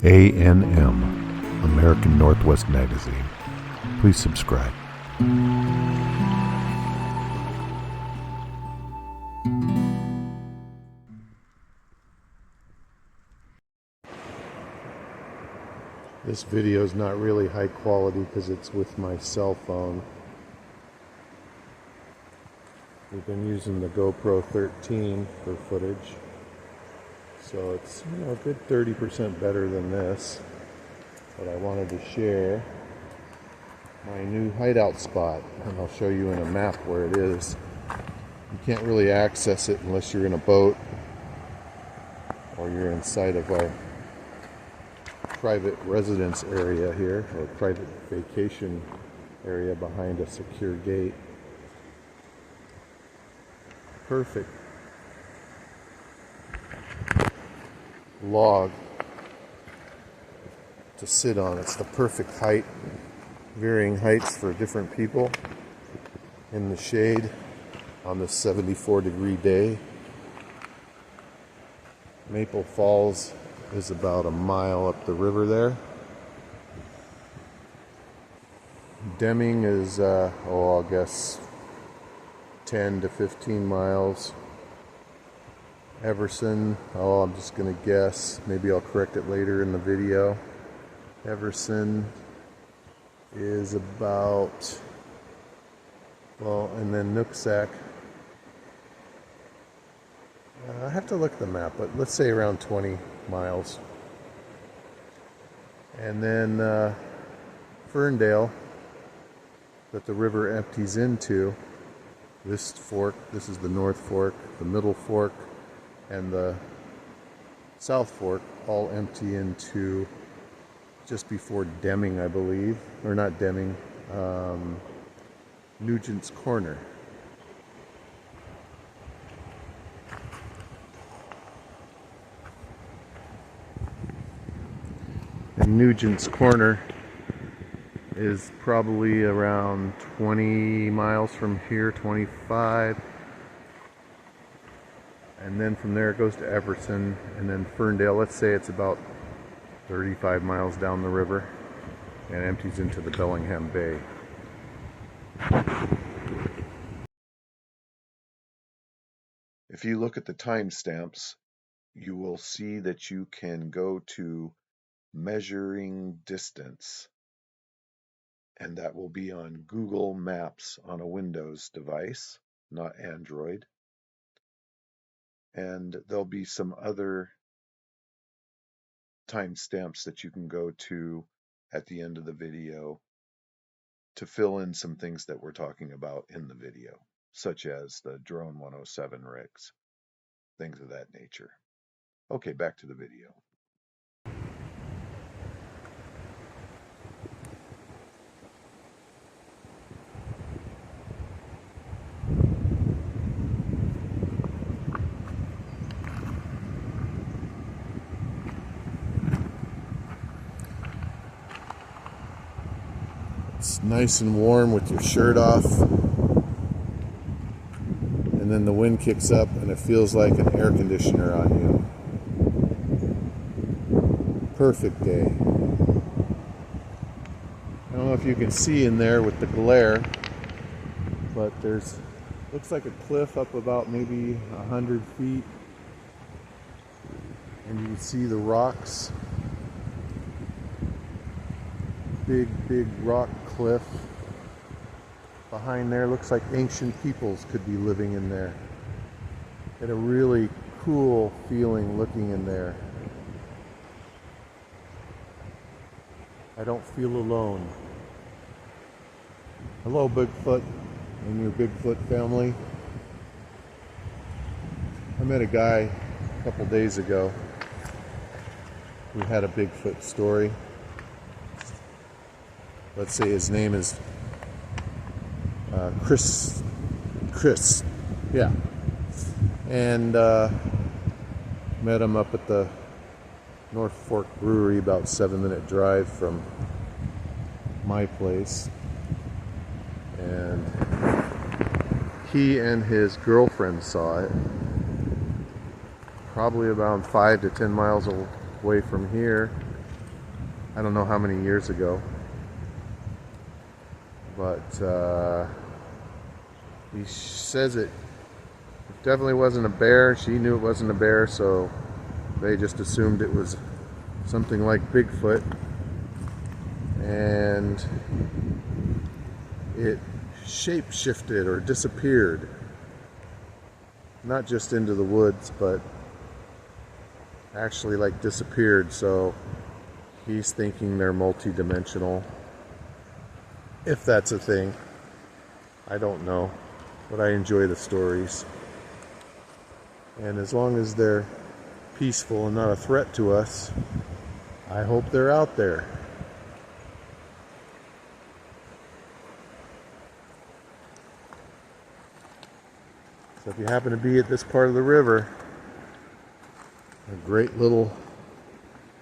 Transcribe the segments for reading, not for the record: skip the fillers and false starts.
ANM, American Northwest Magazine. Please subscribe. This video is not really high quality because it's with my cell phone. We've been using the GoPro 13 for footage, so it's a good 30% better than this. But I wanted to share my new hideout spot, and I'll show you in a map where it is. You can't really access it unless you're in a boat or you're inside of our private residence area here, or private vacation area behind a secure gate. Perfect log to sit on. It's the perfect height, varying heights for different people in the shade on this 74-degree day. Maple Falls is about a mile up the river there. Deming is, I guess 10 to 15 miles. Everson, I'm just going to guess. Maybe I'll correct it later in the video. Everson is about, and then Nooksack. I have to look at the map, but let's say around 20 miles. And then Ferndale, that the river empties into. This fork, this is the North Fork, the Middle Fork, and the South Fork all empty into just before Deming, I believe. Or not Deming, Nugent's Corner. And Nugent's Corner is probably around 20 miles from here, 25. And then from there it goes to Everson, and then Ferndale, let's say it's about 35 miles down the river, and empties into the Bellingham Bay. If you look at the timestamps, you will see that you can go to measuring distance, and that will be on Google Maps on a Windows device, not Android. And there'll be some other timestamps that you can go to at the end of the video to fill in some things that we're talking about in the video, such as the Drone 107 Regs, things of that nature. Okay, back to the video. It's nice and warm with your shirt off, and then the wind kicks up and it feels like an air conditioner on you. Perfect day. I don't know if you can see in there with the glare, but looks like a cliff up about maybe 100 feet, and you can see the rocks. Big rock cliff behind there. Looks like ancient peoples could be living in there. Get a really cool feeling looking in there. I don't feel alone. Hello, Bigfoot and your Bigfoot family. I met a guy a couple days ago who had a Bigfoot story. Let's say his name is Chris, yeah. And met him up at the North Fork Brewery, about 7-minute drive from my place. And he and his girlfriend saw it, probably about 5 to 10 miles away from here. I don't know how many years ago, but he says it definitely wasn't a bear. She knew it wasn't a bear, so they just assumed it was something like Bigfoot, and it shape-shifted or disappeared, not just into the woods, but actually like disappeared. So he's thinking they're multi-dimensional, if that's a thing. I don't know, but I enjoy the stories, and as long as they're peaceful and not a threat to us, I hope they're out there. So if you happen to be at this part of the river, a great little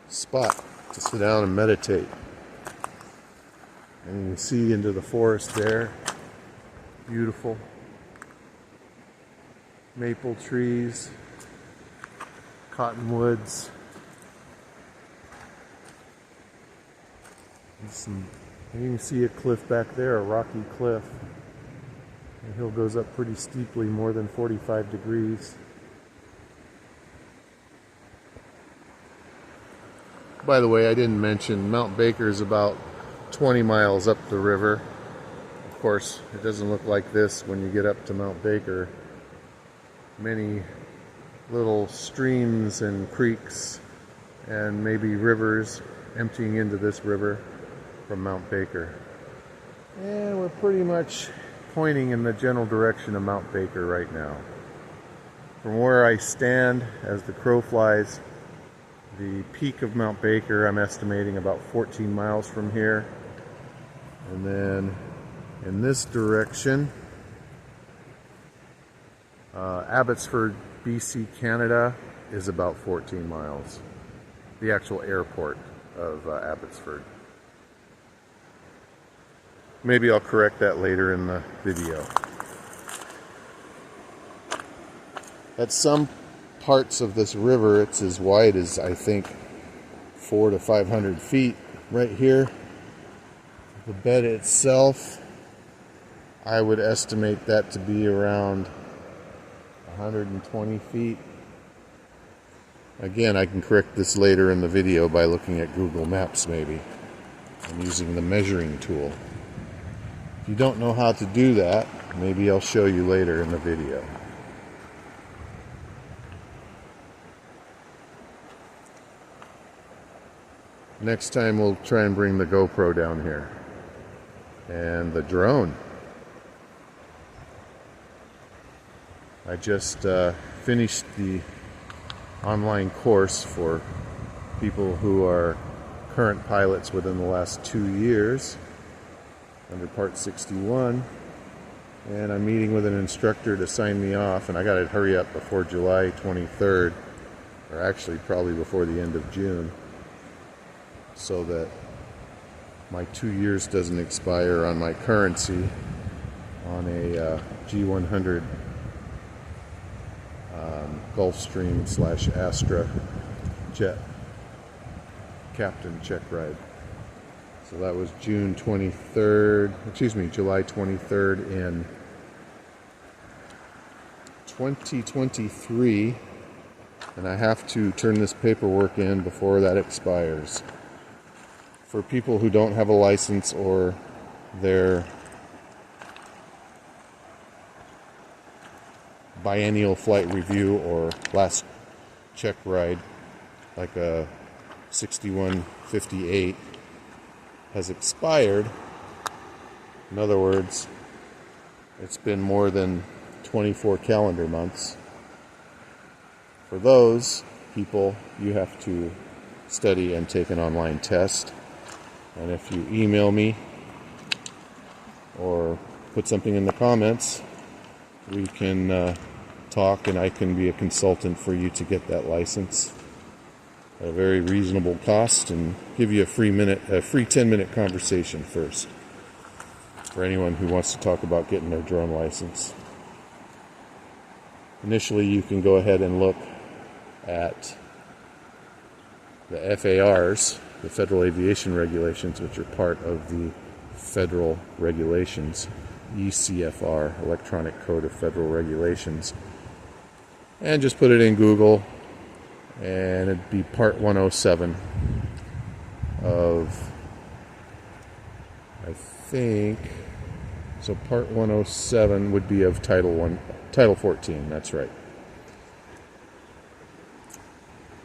spot to sit down and meditate. And you can see into the forest there. Beautiful maple trees, cottonwoods, and you can see a cliff back there, a rocky cliff. The hill goes up pretty steeply, more than 45 degrees. By the way, I didn't mention Mount Baker is about 20 miles up the river. Of course, it doesn't look like this when you get up to Mount Baker. Many little streams and creeks and maybe rivers emptying into this river from Mount Baker. And we're pretty much pointing in the general direction of Mount Baker right now. From where I stand, as the crow flies, the peak of Mount Baker, I'm estimating about 14 miles from here. And then in this direction, Abbotsford, BC, Canada is about 14 miles. The actual airport of Abbotsford. Maybe I'll correct that later in the video. At some parts of this river, it's as wide as, I think, 400 to 500 feet. Right here, the bed itself, I would estimate that to be around 120 feet. Again, I can correct this later in the video by looking at Google Maps maybe, and using the measuring tool. If you don't know how to do that, maybe I'll show you later in the video. Next time we'll try and bring the GoPro down here. And the drone. I just finished the online course for people who are current pilots within the last 2 years under Part 61, and I'm meeting with an instructor to sign me off, and I gotta hurry up before July 23rd, or actually probably before the end of June, so that my 2 years doesn't expire on my currency on a G100 Gulfstream / Astra jet captain check ride. So that was July 23rd in 2023, and I have to turn this paperwork in before that expires. For people who don't have a license or their biennial flight review or last check ride, like a 6158, has expired. In other words, it's been more than 24 calendar months. For those people, you have to study and take an online test. And if you email me or put something in the comments, we can talk, and I can be a consultant for you to get that license at a very reasonable cost, and give you a free 10-minute conversation first for anyone who wants to talk about getting their drone license. Initially, you can go ahead and look at the FARs, the Federal Aviation Regulations, which are part of the federal regulations, ECFR, Electronic Code of Federal Regulations, and just put it in Google, and it'd be part 107 of, I think, so part 107 would be of Title 14, that's right.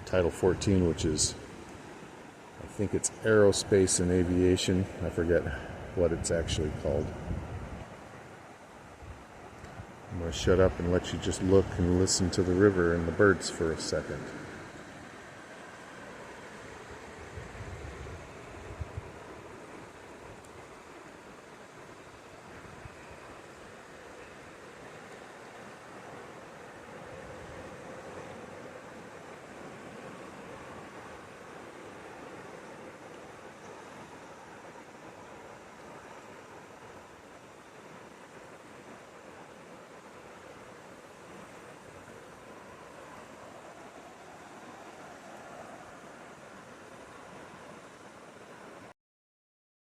Title 14, which is, I think it's aerospace and aviation. I forget what it's actually called. I'm going to shut up and let you just look and listen to the river and the birds for a second.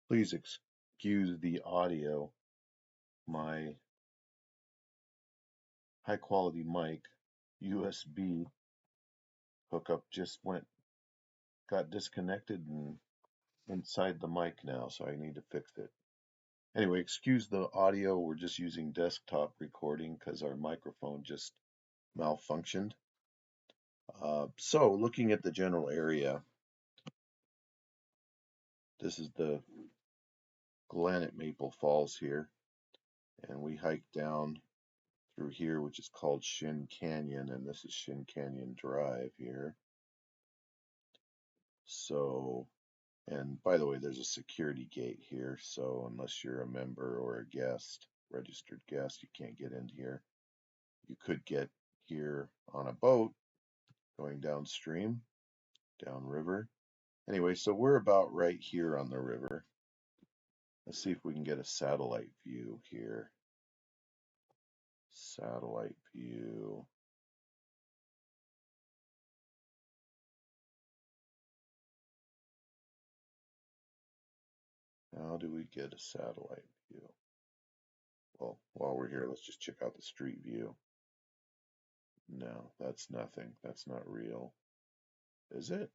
Please excuse the audio. My high quality mic USB hookup just got disconnected and inside the mic now, so I need to fix it. Anyway, excuse the audio. We're just using desktop recording because our microphone just malfunctioned. So looking at the general area, this is the glen at Maple Falls here, and we hiked down through here, which is called Shin Canyon, and this is Shin Canyon Drive here. So, and by the way, there's a security gate here, so unless you're a member or a guest, registered guest, you can't get in here. You could get here on a boat going downstream, downriver. Anyway, so we're about right here on the river. Let's see if we can get a satellite view here. Satellite view. How do we get a satellite view? Well, while we're here, let's just check out the street view. No, that's nothing. That's not real. Is it?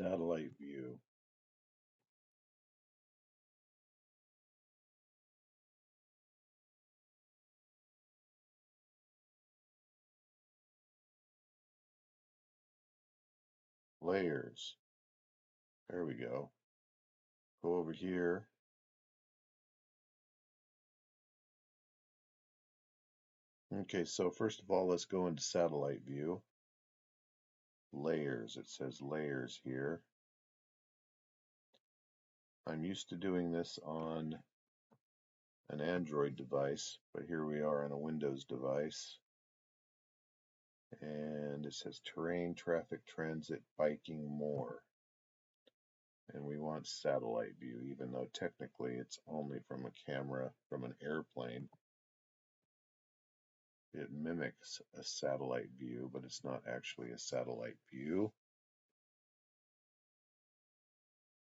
Satellite view. Layers. There we go. Go over here. Okay, so first of all, let's go into satellite view. Layers. It says layers here. I'm used to doing this on an Android device, but here we are on a Windows device. And it says terrain, traffic, transit, biking, more. And we want satellite view, even though technically it's only from a camera from an airplane. It mimics a satellite view, but it's not actually a satellite view.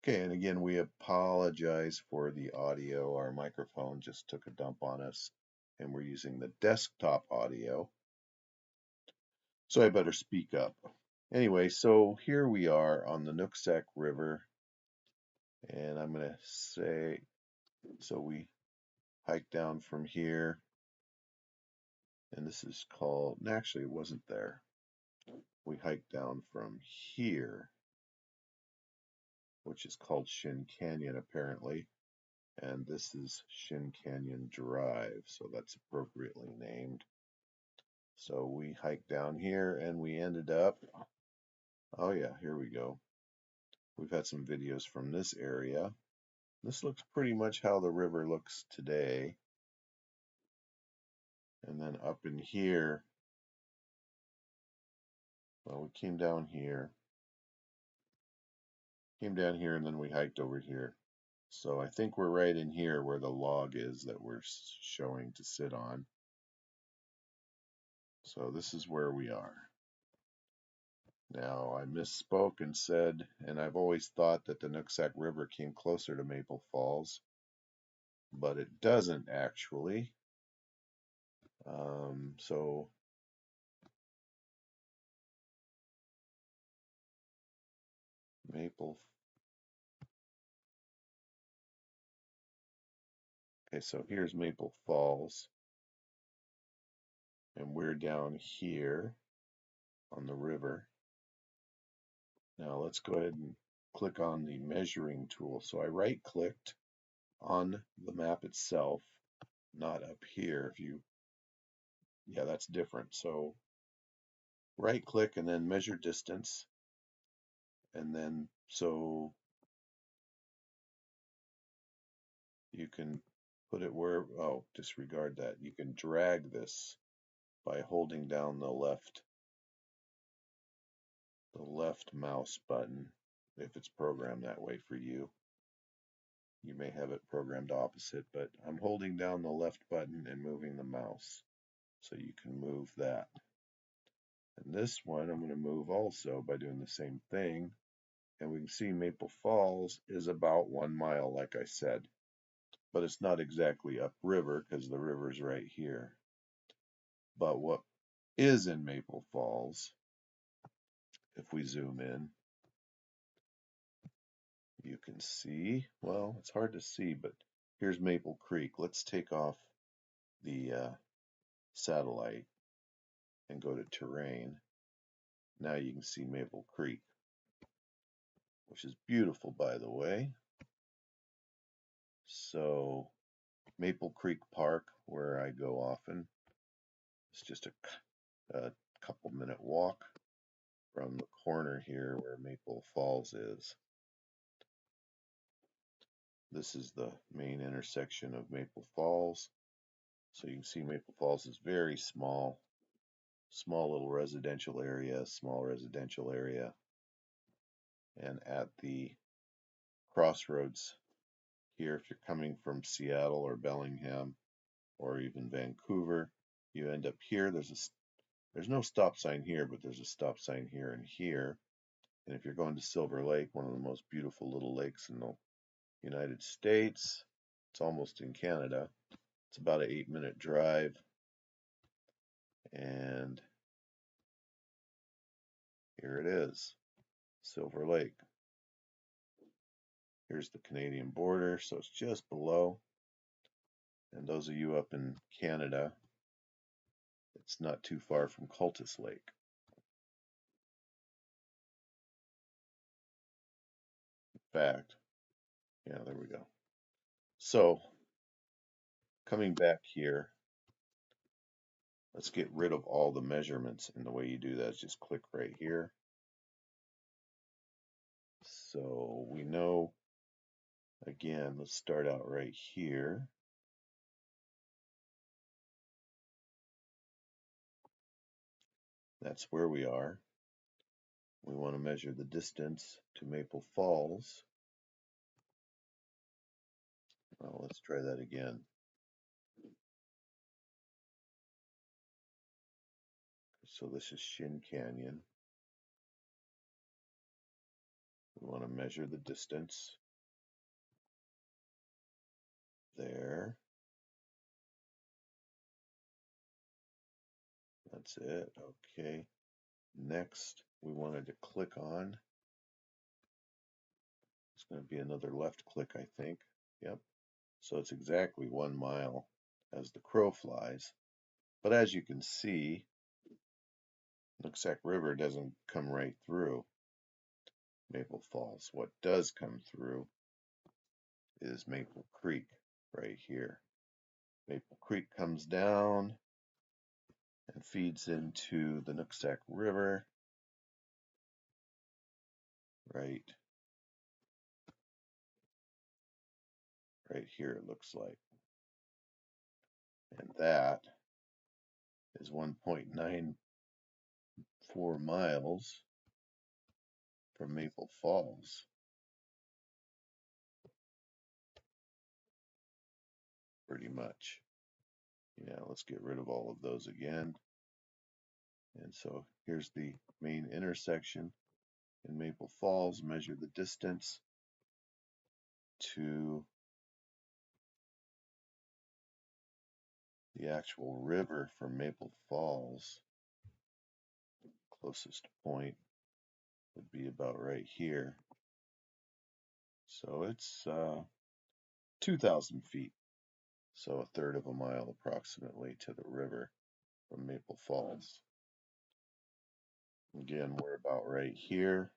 Okay, and again, we apologize for the audio. Our microphone just took a dump on us, and we're using the desktop audio. So I better speak up. Anyway, so here we are on the Nooksack River, and I'm going to say, so we hike down from here, and this is called, actually it wasn't there. We hiked down from here, which is called Shin Canyon apparently, and this is Shin Canyon Drive, so that's appropriately named. So we hiked down here and we ended up, oh yeah, here we go. We've had some videos from this area. This looks pretty much how the river looks today. And then up in here, well, we came down here, and then we hiked over here. So I think we're right in here where the log is that we're showing to sit on. So this is where we are. Now, I misspoke and said, and I've always thought that the Nooksack River came closer to Maple Falls, but it doesn't actually. So okay, so here's Maple Falls, and we're down here on the river. Now let's go ahead and click on the measuring tool. So I right-clicked on the map itself, not up here. Yeah, that's different. So right-click and then measure distance, and then so you can put it where, oh, disregard that. You can drag this by holding down the left mouse button if it's programmed that way for you. You may have it programmed opposite, but I'm holding down the left button and moving the mouse. So you can move that. And this one I'm going to move also by doing the same thing. And we can see Maple Falls is about 1 mile, like I said. But it's not exactly upriver because the river's right here. But what is in Maple Falls, if we zoom in, you can see, well, it's hard to see, but here's Maple Creek. Let's take off the satellite and go to terrain. Now you can see Maple Creek, which is beautiful, by the way. So Maple Creek Park, where I go often, it's just a couple minute walk from the corner here where Maple Falls is. This is the main intersection of Maple Falls. So you can see Maple Falls is very small little residential area, small residential area. And at the crossroads here, if you're coming from Seattle or Bellingham or even Vancouver, you end up here. There's no stop sign here, but there's a stop sign here and here. And if you're going to Silver Lake, one of the most beautiful little lakes in the United States, it's almost in Canada. It's about an 8-minute drive. And here it is, Silver Lake. Here's the Canadian border, so it's just below. And those of you up in Canada, it's not too far from Cultus Lake. In fact, yeah, there we go. So, coming back here, let's get rid of all the measurements. And the way you do that is just click right here. So we know, again, let's start out right here. That's where we are. We want to measure the distance to Maple Falls. Well, let's try that again. So this is Shin Canyon. We want to measure the distance there. That's it. Okay. Next, we wanted to click on. It's going to be another left click, I think. Yep. So it's exactly 1 mile as the crow flies. But as you can see, Nooksack River doesn't come right through Maple Falls. What does come through is Maple Creek right here. Maple Creek comes down and feeds into the Nooksack River right here, it looks like. And that is 1.94 miles from Maple Falls. Pretty much. Yeah, let's get rid of all of those again. And so here's the main intersection in Maple Falls. Measure the distance to the actual river from Maple Falls. Closest point would be about right here. So it's 2,000 feet. So a third of a mile approximately to the river from Maple Falls. Again, we're about right here.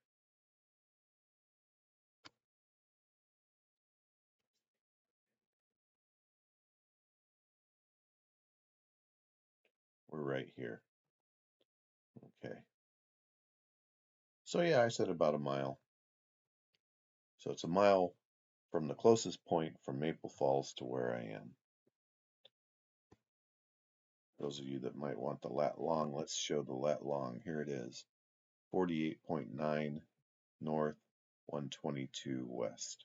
We're right here. Okay. So yeah, I said about a mile. So it's a mile from the closest point from Maple Falls to where I am. Those of you that might want the lat long, let's show the lat long. Here it is. 48.9 north, 122 west.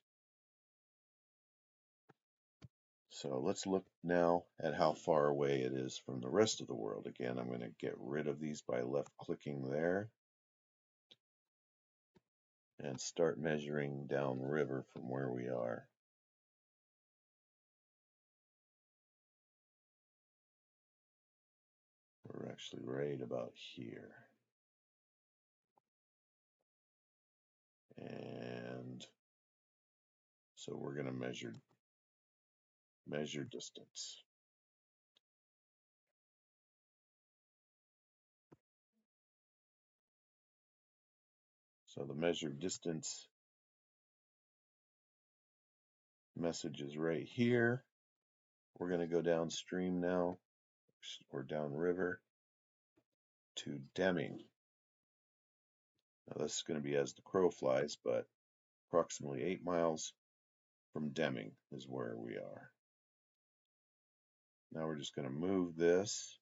So let's look now at how far away it is from the rest of the world. Again, I'm going to get rid of these by left clicking there and start measuring downriver from where we are. We're actually right about here. And so we're going to measure distance. So the measured distance message is right here. We're going to go downstream now, or downriver to Deming. Now this is going to be as the crow flies, but approximately 8 miles from Deming is where we are. Now we're just going to move this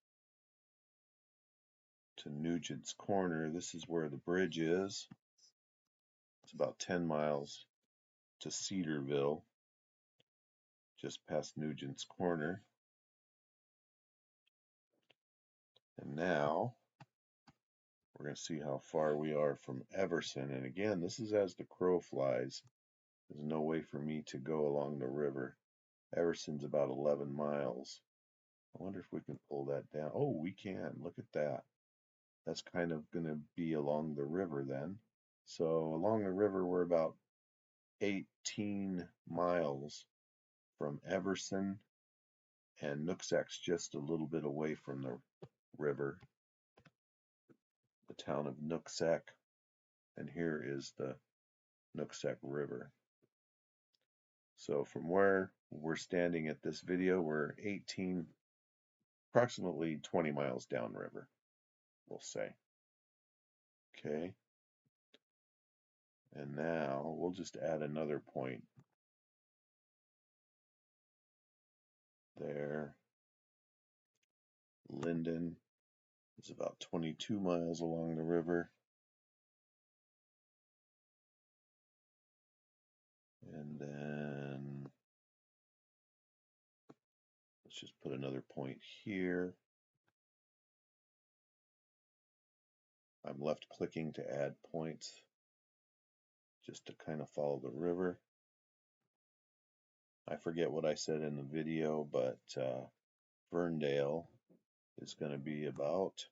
to Nugent's Corner. This is where the bridge is. It's about 10 miles to Cedarville, just past Nugent's Corner. And now we're going to see how far we are from Everson. And again, this is as the crow flies. There's no way for me to go along the river. Everson's about 11 miles. I wonder if we can pull that down. Oh, we can. Look at that. That's kind of going to be along the river then. So along the river, we're about 18 miles from Everson, and Nooksack's just a little bit away from the river, the town of Nooksack, and here is the Nooksack River. So from where we're standing at this video, we're approximately 20 miles downriver, we'll say. Okay. And now we'll just add another point there. Linden is about 22 miles along the river. And then let's just put another point here. I'm left clicking to add points just to kind of follow the river. I forget what I said in the video, but Ferndale is going to be about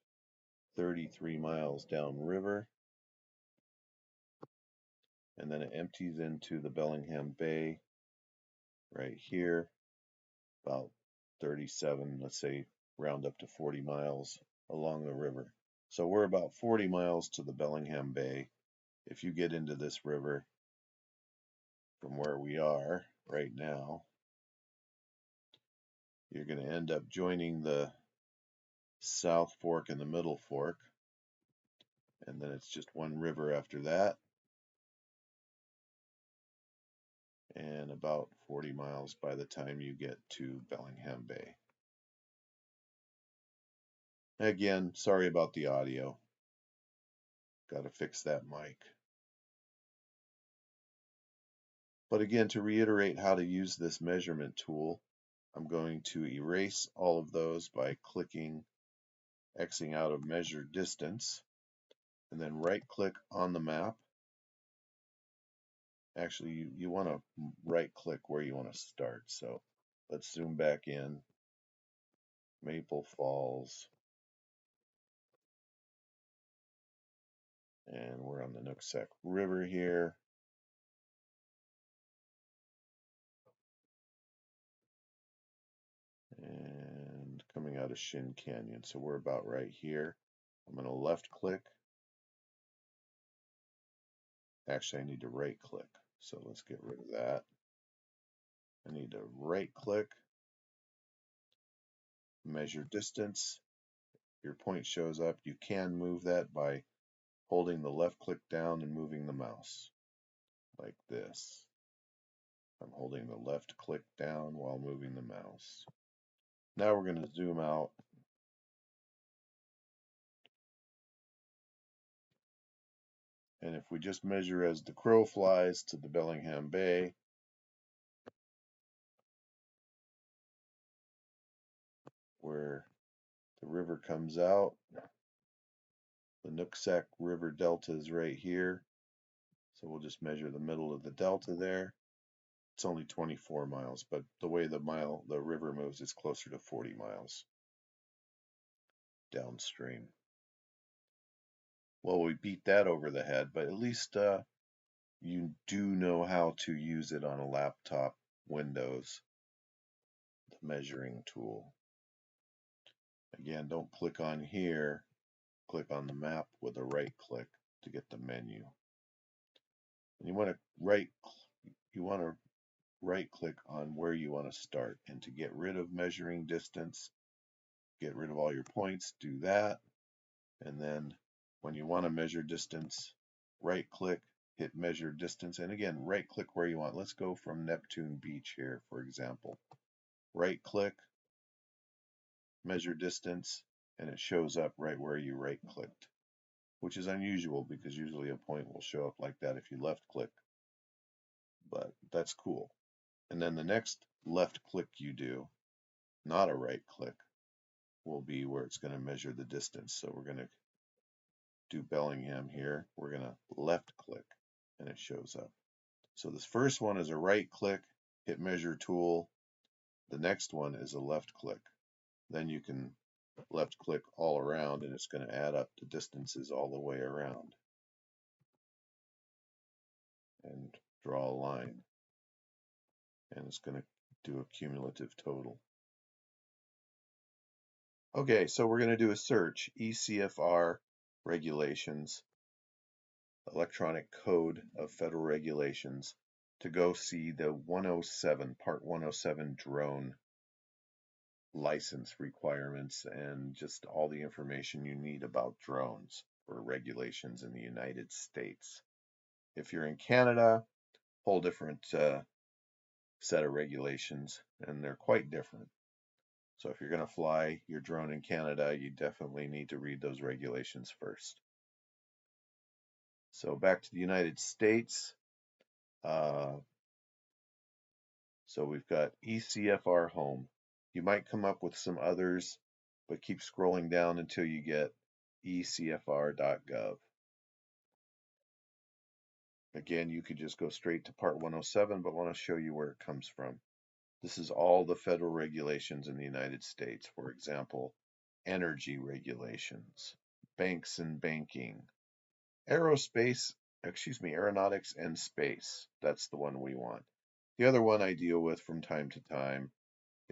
33 miles downriver, and then it empties into the Bellingham Bay right here, about 37, let's say round up to 40 miles along the river. So we're about 40 miles to the Bellingham Bay. If you get into this river from where we are right now, you're going to end up joining the South Fork and the Middle Fork, and then it's just one river after that, and about 40 miles by the time you get to Bellingham Bay. Again, sorry about the audio. Got to fix that mic. But again, to reiterate how to use this measurement tool, I'm going to erase all of those by clicking Xing out of measure distance, and then right click on the map. Actually, you want to right click where you want to start. So let's zoom back in. Maple Falls. And we're on the Nooksack River here. And coming out of Shin Canyon. So we're about right here. I'm going to left click. Actually, I need to right click. So let's get rid of that. I need to right click, measure distance. Your point shows up. You can move that by holding the left click down and moving the mouse like this. I'm holding the left click down while moving the mouse. Now we're going to zoom out. And if we just measure as the crow flies to the Bellingham Bay, where the river comes out, the Nooksack River Delta is right here. So we'll just measure the middle of the delta there. It's only 24 miles, but the way the river moves is closer to 40 miles downstream. Well, we beat that over the head, but at least you do know how to use it on a laptop, Windows, the measuring tool. Again, don't click on here. Click on the map with a right click to get the menu. And you want to right click on where you want to start. And to get rid of measuring distance, get rid of all your points, do that. And then when you want to measure distance, right click, hit measure distance, and again, right click where you want. Let's go from Neptune Beach here, for example. Right click, measure distance, and it shows up right where you right clicked, which is unusual because usually a point will show up like that if you left click, but that's cool. And then the next left click you do, not a right click, will be where it's going to measure the distance. So we're going to do Bellingham here. We're going to left click and it shows up. So this first one is a right click, hit measure tool. The next one is a left click. Then you can left click all around and it's going to add up the distances all the way around and draw a line. And it's going to do a cumulative total. Okay, so we're going to do a search, ECFR regulations, electronic code of federal regulations, to go see the 107, part 107 drone license requirements and just all the information you need about drones for regulations in the United States. If you're in Canada, whole different set of regulations, and they're quite different. So if you're going to fly your drone in Canada, you definitely need to read those regulations first. So back to the United States. So we've got ECFR home. You might come up with some others, but keep scrolling down until you get ecfr.gov. Again, you could just go straight to part 107, but I want to show you where it comes from. This is all the federal regulations in the United States. For example, energy regulations, banks and banking, aeronautics and space. That's the one we want. The other one I deal with from time to time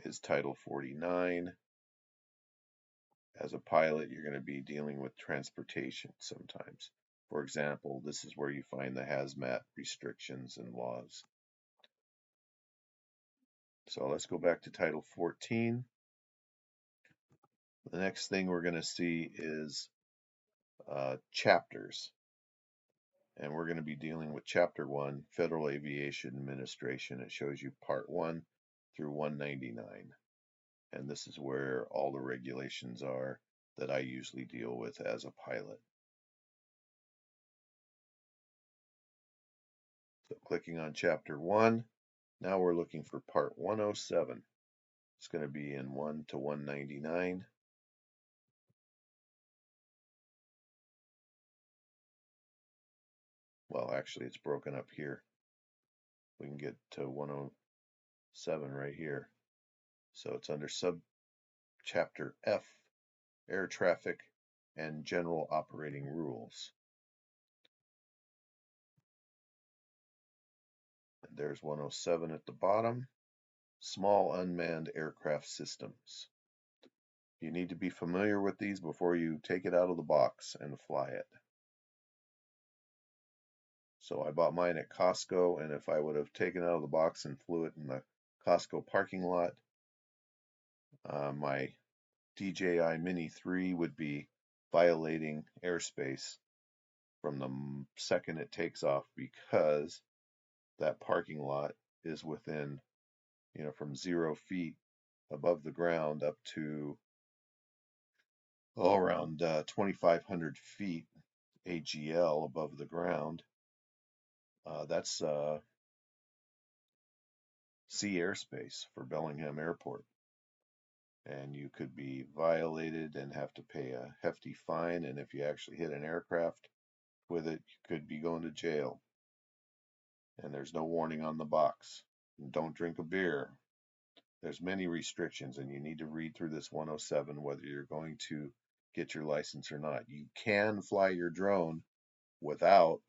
is Title 49. As a pilot, you're going to be dealing with transportation sometimes. For example, this is where you find the hazmat restrictions and laws. So let's go back to Title 14. The next thing we're going to see is chapters. And we're going to be dealing with Chapter 1, Federal Aviation Administration. It shows you Part 1 through 199. And this is where all the regulations are that I usually deal with as a pilot. So clicking on Chapter 1, now we're looking for Part 107. It's going to be in 1 to 199. Well, actually, it's broken up here. We can get to 107 right here. So it's under Subchapter F, Air Traffic and General Operating Rules. And there's 107 at the bottom, Small Unmanned Aircraft Systems. You need to be familiar with these before you take it out of the box and fly it. So I bought mine at Costco, and if I would have taken it out of the box and flew it in the Costco parking lot, my DJI Mini 3 would be violating airspace from the second it takes off, because that parking lot is within, from 0 feet above the ground up to around 2,500 feet AGL above the ground. That's sea airspace for Bellingham Airport. And you could be violated and have to pay a hefty fine. And if you actually hit an aircraft with it, you could be going to jail. And there's no warning on the box. Don't drink a beer. There's many restrictions, and you need to read through this 107 whether you're going to get your license or not. You can fly your drone without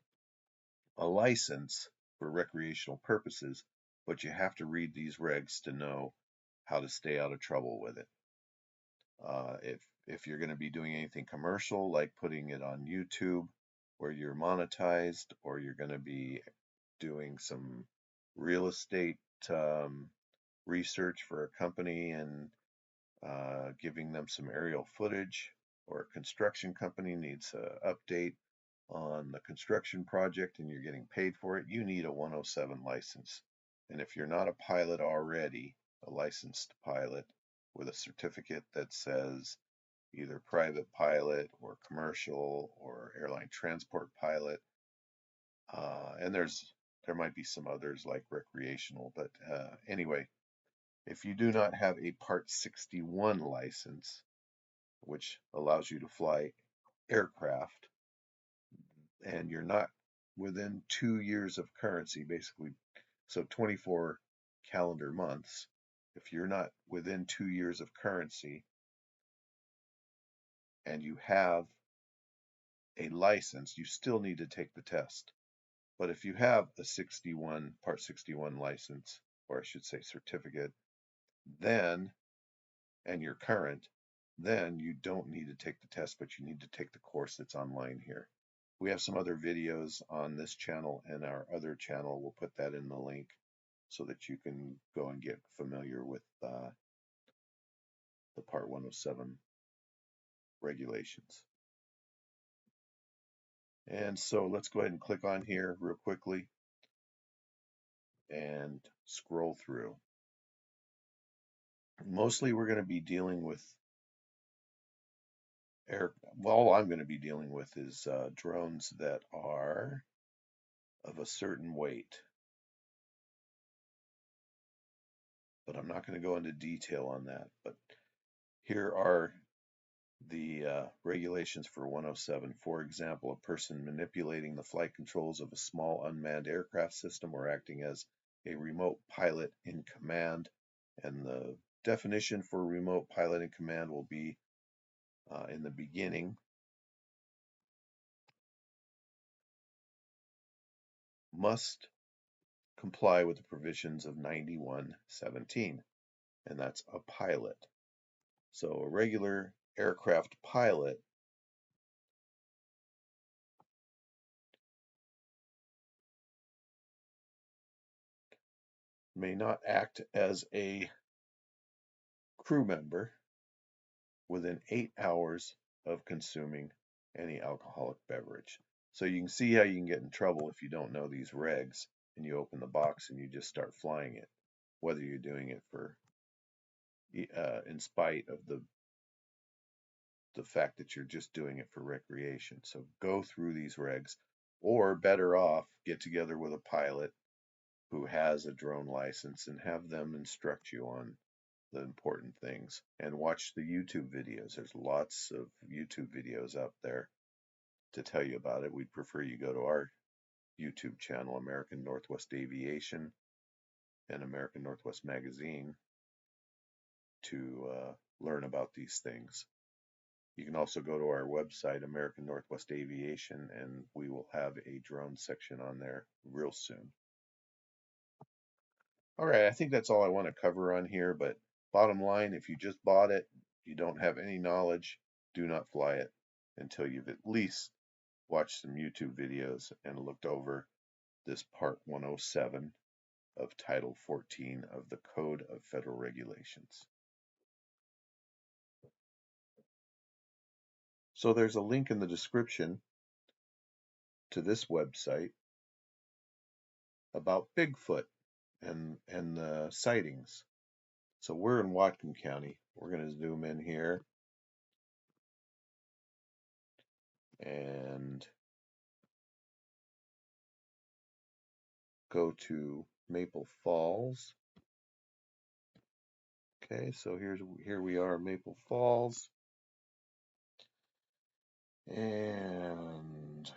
a license for recreational purposes, but you have to read these regs to know how to stay out of trouble with it. If you're going to be doing anything commercial, like putting it on YouTube where you're monetized, or you're going to be doing some real estate research for a company and giving them some aerial footage, or a construction company needs an update on the construction project and you're getting paid for it, you need a 107 license. And if you're not a pilot already, a licensed pilot with a certificate that says either private pilot or commercial or airline transport pilot, and there might be some others like recreational, but anyway, if you do not have a Part 61 license, which allows you to fly aircraft, and you're not within 2 years of currency, basically, so 24 calendar months, if you're not within 2 years of currency and you have a license, you still need to take the test. But if you have a Part 61 license, or I should say certificate, then, and you're current, then you don't need to take the test, but you need to take the course that's online here. We have some other videos on this channel and our other channel. We'll put that in the link so that you can go and get familiar with the Part 107 regulations. And so let's go ahead and click on here real quickly and scroll through. Mostly we're going to be dealing with all I'm going to be dealing with is drones that are of a certain weight. But I'm not going to go into detail on that. But here are the regulations for 107. For example, a person manipulating the flight controls of a small unmanned aircraft system or acting as a remote pilot in command. And the definition for remote pilot in command will be in the beginning. Must comply with the provisions of 9117, and that's a pilot. So a regular aircraft pilot may not act as a crew member within 8 hours of consuming any alcoholic beverage. So you can see how you can get in trouble if you don't know these regs and you open the box and you just start flying it, whether you're doing it for in spite of the fact that you're just doing it for recreation. So go through these regs, or better off, get together with a pilot who has a drone license and have them instruct you on the important things, and watch the YouTube videos. There's lots of YouTube videos out there to tell you about it. We'd prefer you go to our YouTube channel, American Northwest Aviation and American Northwest Magazine, to learn about these things. You can also go to our website, American Northwest Aviation, and we will have a drone section on there real soon. All right, I think that's all I want to cover on here, but bottom line, if you just bought it, you don't have any knowledge, do not fly it until you've at least watched some YouTube videos and looked over this Part 107 of Title 14 of the Code of Federal Regulations. So there's a link in the description to this website about Bigfoot and the sightings. So we're in Whatcom County. We're going to zoom in here and go to Maple Falls. Okay, so here we are, Maple Falls, and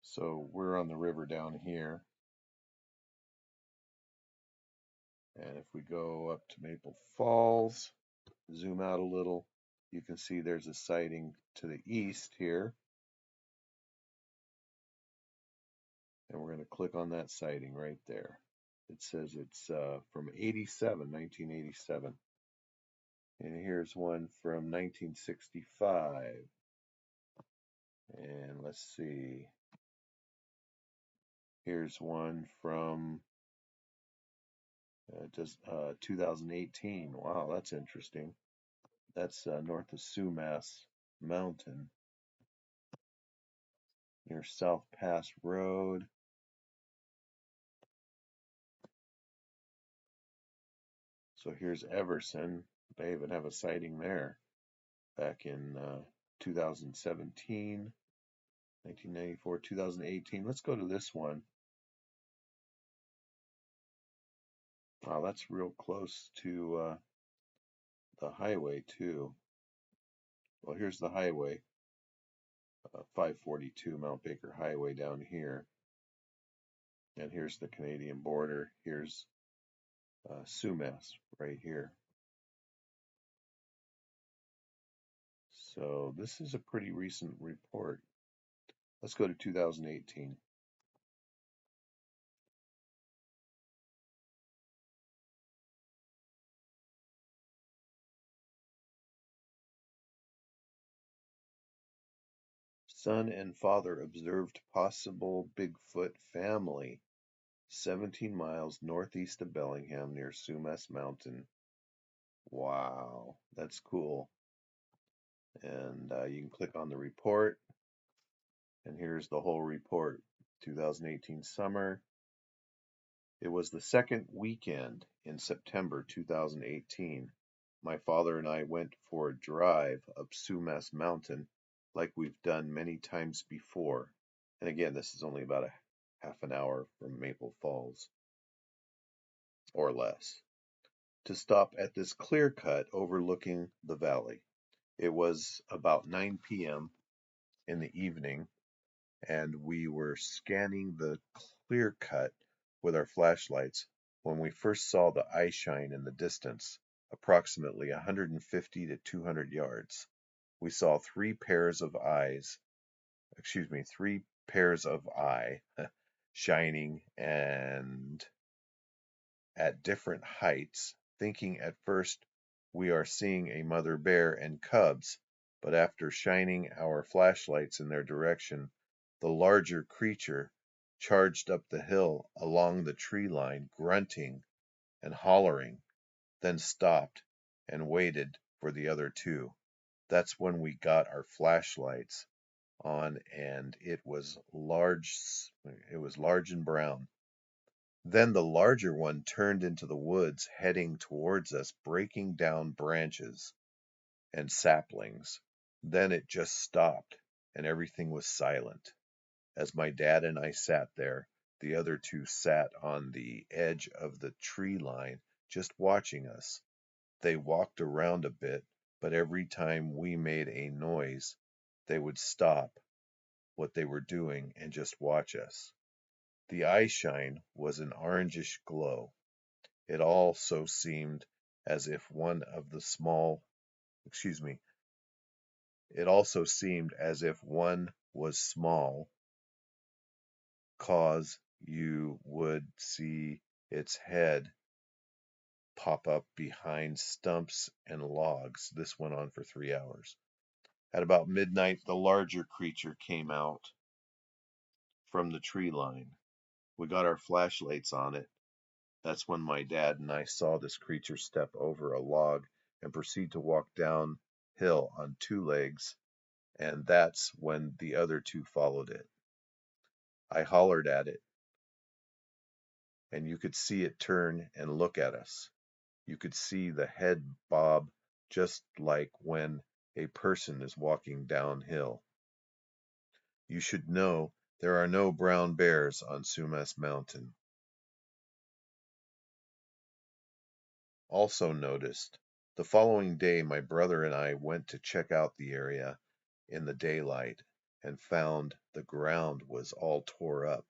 so we're on the river down here. And if we go up to Maple Falls, zoom out a little, you can see there's a sighting to the east here. And we're going to click on that sighting right there. It says it's from 1987. And here's one from 1965. And let's see. Here's one from 2018. Wow, that's interesting. That's north of Sumas Mountain, near South Pass Road. So here's Everson. They even have a sighting there back in 2017, 1994, 2018. Let's go to this one. Wow, that's real close to the highway too. Well, here's the highway, 542 Mount Baker Highway down here. And here's the Canadian border. Here's Sumas right here. So this is a pretty recent report. Let's go to 2018. Son and father observed possible Bigfoot family 17 miles northeast of Bellingham near Sumas Mountain. Wow, that's cool. And you can click on the report, and here's the whole report. 2018 summer. It was the second weekend in September 2018. My father and I went for a drive up Sumas Mountain like we've done many times before. And again, this is only about a half an hour from Maple Falls, or less, to stop at this clear cut overlooking the valley. It was about 9 p.m. in the evening, and we were scanning the clear cut with our flashlights when we first saw the eye shine in the distance, approximately 150 to 200 yards. we saw three pairs of eye shining and at different heights, thinking at first we are seeing a mother bear and cubs, but after shining our flashlights in their direction, the larger creature charged up the hill along the tree line, grunting and hollering, then stopped and waited for the other two. That's when we got our flashlights on, and it was large and brown. Then the larger one turned into the woods, heading towards us, breaking down branches and saplings. Then it just stopped, and everything was silent. As my dad and I sat there, the other two sat on the edge of the tree line, just watching us. They walked around a bit, but every time we made a noise, they would stop what they were doing and just watch us. The eye shine was an orangish glow. It also seemed as if one was small, cause you would see its head pop up behind stumps and logs. This went on for 3 hours. At about midnight, the larger creature came out from the tree line. We got our flashlights on it. That's when my dad and I saw this creature step over a log and proceed to walk downhill on two legs, and that's when the other two followed it. I hollered at it, and you could see it turn and look at us. You could see the head bob just like when a person is walking downhill. You should know there are no brown bears on Sumas Mountain. Also noticed, the following day my brother and I went to check out the area in the daylight and found the ground was all tore up,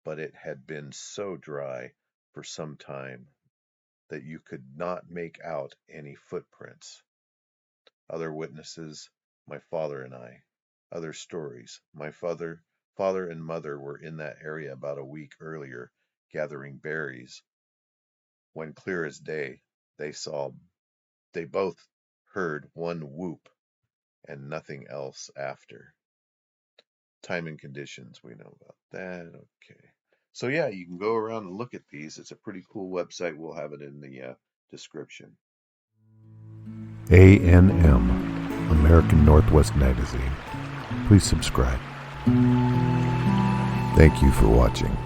but it had been so dry for some time that you could not make out any footprints. Other witnesses, my father and I. Other stories. My father and mother were in that area about a week earlier gathering berries, when clear as day they both heard one whoop and nothing else after. Time and conditions, we know about that. Okay. So yeah, you can go around and look at these. It's a pretty cool website. We'll have it in the description. ANM, American Northwest Magazine. Please subscribe. Thank you for watching.